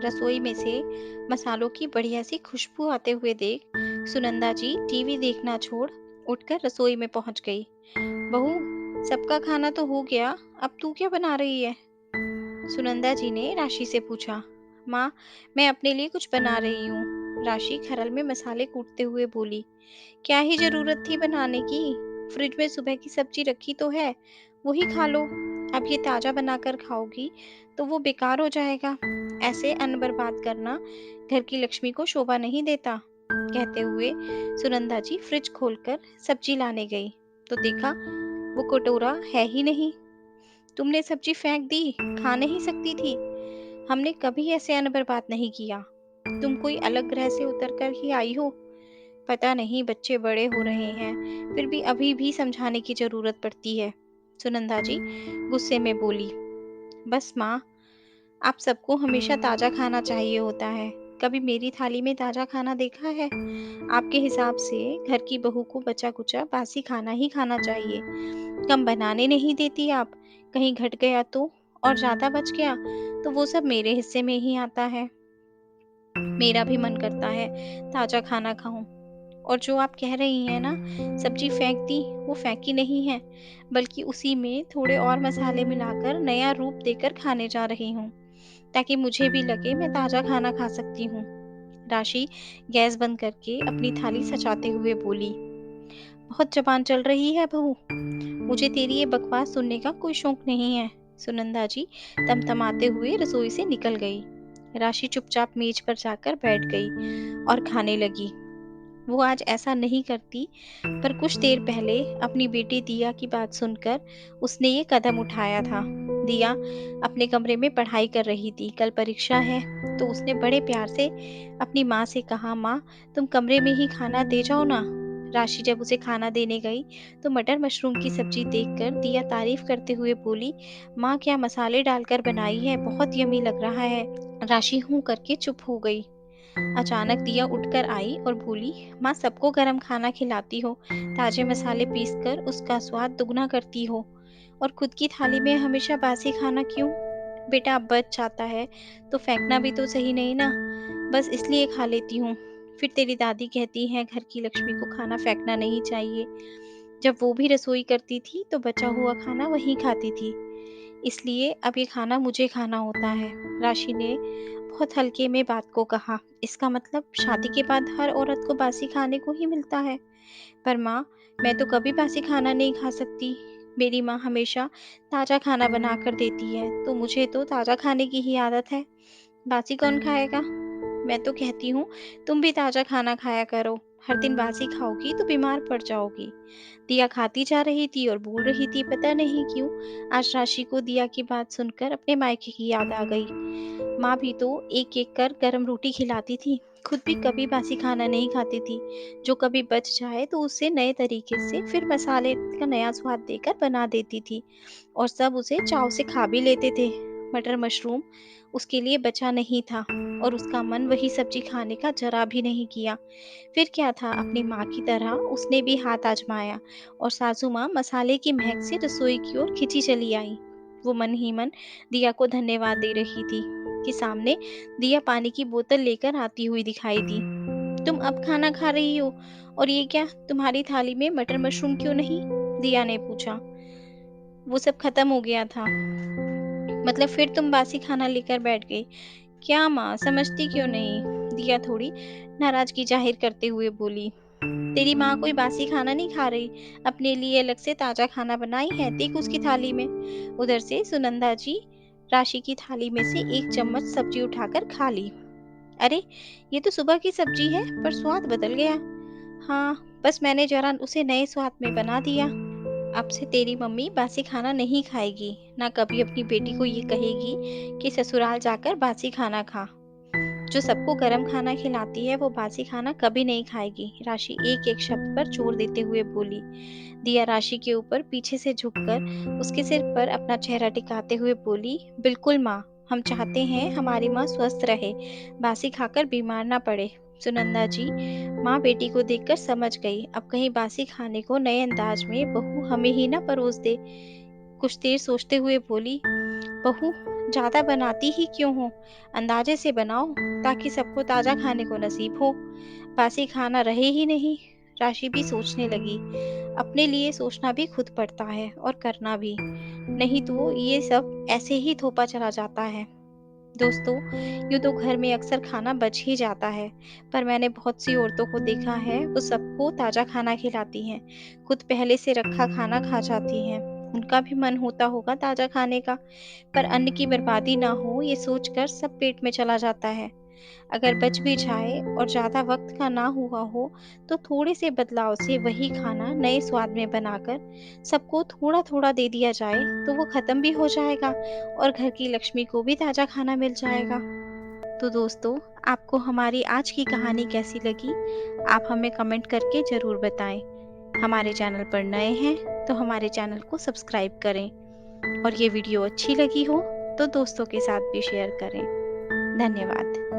रसोई में से मसालों की बढ़िया सी खुशबू आते हुए देख सुनंदा जी टीवी देखना छोड़ उठकर रसोई में पहुंच गई। बहू, सबका खाना तो हो गया, अब तू क्या बना रही है? सुनंदा जी ने राशि से पूछा। माँ, मैं अपने लिए कुछ बना रही हूँ। राशि खरल में मसाले कूटते हुए बोली। क्या ही जरूरत थी बनाने की? फ्रिज में सुबह की सब्जी रखी तो है, वही खा लो। अब ये ताजा बनाकर खाओगी तो वो बेकार हो जाएगा। ऐसे अन्न बर्बाद करना घर की लक्ष्मी को शोभा नहीं देता। कहते हुए सुनंदा जी फ्रिज खोलकर सब्जी लाने गई तो देखा वो कटोरा है ही नहीं। तुमने सब्जी फेंक दी, खा नहीं सकती थी? हमने कभी ऐसे अन्न बर्बाद नहीं किया। तुम कोई अलग ग्रह से उतर कर ही आई हो? पता नहीं बच्चे बड़े हो रहे हैं, फिर भी अभी भी समझाने की जरूरत पड़ती है। सुनंदा जी गुस्से में बोली। बस माँ, आप सबको हमेशा ताजा खाना चाहिए होता है। कभी मेरी थाली में ताजा खाना देखा है? आपके हिसाब से घर की बहू को बचा कुचा बासी खाना ही खाना चाहिए। कम बनाने नहीं देती आप। कहीं घट गया तो, और ज्यादा बच गया तो वो सब मेरे हिस्से में ही आता है। मेरा भी मन करता है ताजा खाना खाऊं। और जो आप कह रही हैं ना, सब्जी फेंक दी, वो फेंकी नहीं है, बल्कि उसी में थोड़े और मसाले मिलाकर नया रूप देकर खाने जा रही हूँ, ताकि मुझे भी लगे मैं ताजा खाना खा सकती हूँ। राशि गैस बंद करके अपनी थाली सजाते हुए बोली। बहुत जबान चल रही है बहू, मुझे तेरी ये बकवास सुनने का कोई शौक नहीं है। सुनंदा जी तमतमाते हुए रसोई से निकल गई। राशि चुपचाप मेज पर जाकर बैठ गई और खाने लगी। वो आज ऐसा नहीं करती, पर कुछ देर पहले अपनी बेटी दिया की बात सुनकर उसने ये कदम उठाया था। दिया अपने कमरे में पढ़ाई कर रही थी, कल परीक्षा है, तो उसने बड़े प्यार से अपनी माँ से कहा, माँ, तुम कमरे में ही खाना दे जाओ ना। राशि जब उसे खाना देने गई तो मटर मशरूम की सब्जी देखकर दिया तारीफ करते हुए बोली, माँ, क्या मसाले डालकर बनाई है, बहुत यमी लग रहा है। राशि हूं करके चुप हो गई। अचानक दिया उठकर आई और बोली, माँ, सबको गरम खाना खिलाती हो, ताजे मसाले पीसकर उसका स्वाद दुगना करती हो, और खुद की थाली में हमेशा बासी खाना क्यों? बेटा अब बच जाता है तो फेंकना भी तो सही नहीं ना, बस इसलिए खा लेती हूँ। फिर तेरी दादी कहती है घर की लक्ष्मी को खाना फेंकना नहीं चाहिए। जब वो भी रसोई करती थी तो बचा हुआ खाना वहीं खाती थी, इसलिए अब ये खाना मुझे खाना होता है। राशि ने बहुत हल्के में बात को कहा। इसका मतलब शादी के बाद हर औरत को बासी खाने को ही मिलता है? पर माँ, मैं तो कभी बासी खाना नहीं खा सकती। मेरी माँ हमेशा ताजा खाना बना कर देती है, तो मुझे तो ताजा खाने की ही आदत है। बासी कौन खाएगा? मैं तो कहती हूँ तुम भी ताजा खाना खाया करो। हर दिन बासी खाओगी तो बीमार पड़ जाओगी। दिया खाती जा रही थी और बोल रही थी, पता नहीं क्यों आज राशि को दिया की बात सुनकर अपने मायके की याद आ गई। माँ भी तो एक एक कर गरम रोटी खिलाती थी, खुद भी कभी बासी खाना नहीं खाती थी। जो कभी बच जाए तो उसे नए तरीके से फिर मसाले का नया स्वाद देकर बना देती थी, और सब उसे चाव से खा भी लेते थे। मटर मशरूम उसके लिए बचा नहीं था, और उसका मन वही सब्जी खाने का जरा भी नहीं किया। फिर क्या था, अपनी माँ की तरह उसने भी हाथ आजमाया, और सासू माँ मसाले की महक से रसोई की ओर खिंची चली आई। वो मन ही मन दिया को धन्यवाद दे रही थी कि सामने दिया पानी की बोतल लेकर आती हुई दिखाई दी। तुम अब खाना खा रही हो, और ये क्या, तुम्हारी थाली में मटर मशरूम क्यों नहीं? दिया ने पूछा। वो सब खत्म हो गया था। मतलब फिर तुम बासी खाना लेकर बैठ गई? क्या माँ, समझती क्यों नहीं? दिया थोड़ी नाराजगी जाहिर करते हुए बोली। तेरी माँ कोई बासी खाना नहीं खा रही, अपने लिए अलग से ताजा खाना बनाई है, देख उसकी थाली में। उधर से सुनंदा जी राशि की थाली में से एक चम्मच सब्जी उठाकर खा ली। अरे, ये तो सुबह की सब्जी है, पर स्वाद बदल गया। हाँ, बस मैंने जरा उसे नए स्वाद में बना दिया। अब से तेरी मम्मी बासी खाना नहीं खाएगी, ना कभी अपनी बेटी को ये कहेगी कि ससुराल जाकर बासी खाना खा। जो सबको गरम खाना खिलाती है वो बासी खाना कभी नहीं खाएगी। राशि एक एक शब्द पर जोर देते हुए बोली। दिया राशि के ऊपर पीछे से झुककर उसके सिर पर अपना चेहरा टिकाते हुए बोली, बिल्कुल माँ, हम चाहते हैं हमारी माँ स्वस्थ रहे, बासी खाकर बीमार ना पड़े। सुनंदा जी माँ बेटी को देखकर समझ गई, अब कहीं बासी खाने को नए अंदाज में बहू हमें ही ना परोस दे। कुछ देर सोचते हुए बोली, बहू, ज़्यादा बनाती ही क्यों हो? अंदाज़े से बनाओ ताकि सबको ताज़ा खाने को नसीब हो। बासी खाना रहे ही नहीं। राशि भी सोचने लगी। अपने लिए सोचना भी खुद पड़ता है और करना भी। नहीं तो ये सब ऐसे ही थोपा चला जाता है। दोस्तों, यूँ तो घर में अक्सर खाना बच ही जाता है, पर मैंने बहुत सी औरतों को देखा है, वो सबको ताज़ा खाना खिलाती हैं, खुद पहले से रखा खाना खा जाती हैं। उनका भी मन होता होगा ताज़ा खाने का, पर अन्न की बर्बादी ना हो, ये सोचकर सब पेट में चला जाता है। अगर बच भी जाए और ज़्यादा वक्त का ना हुआ हो, तो थोड़े से बदलाव से वही खाना नए स्वाद में बनाकर सबको थोड़ा-थोड़ा दे दिया जाए, तो वो खत्म भी हो जाएगा और घर की लक्ष्मी को भी ताज़ा खाना मिल जाएगा। तो दोस्तों, आपको हमारी आज की कहानी कैसी लगी? आप हमें कमेंट करके ज़रूर बताएँ। हमारे चैनल पर नए हैं, तो हमारे चैनल को सब्सक्राइब करें और ये वीडियो अच्छी लगी हो, तो दोस्तों के साथ भी शेयर करें। धन्यवाद।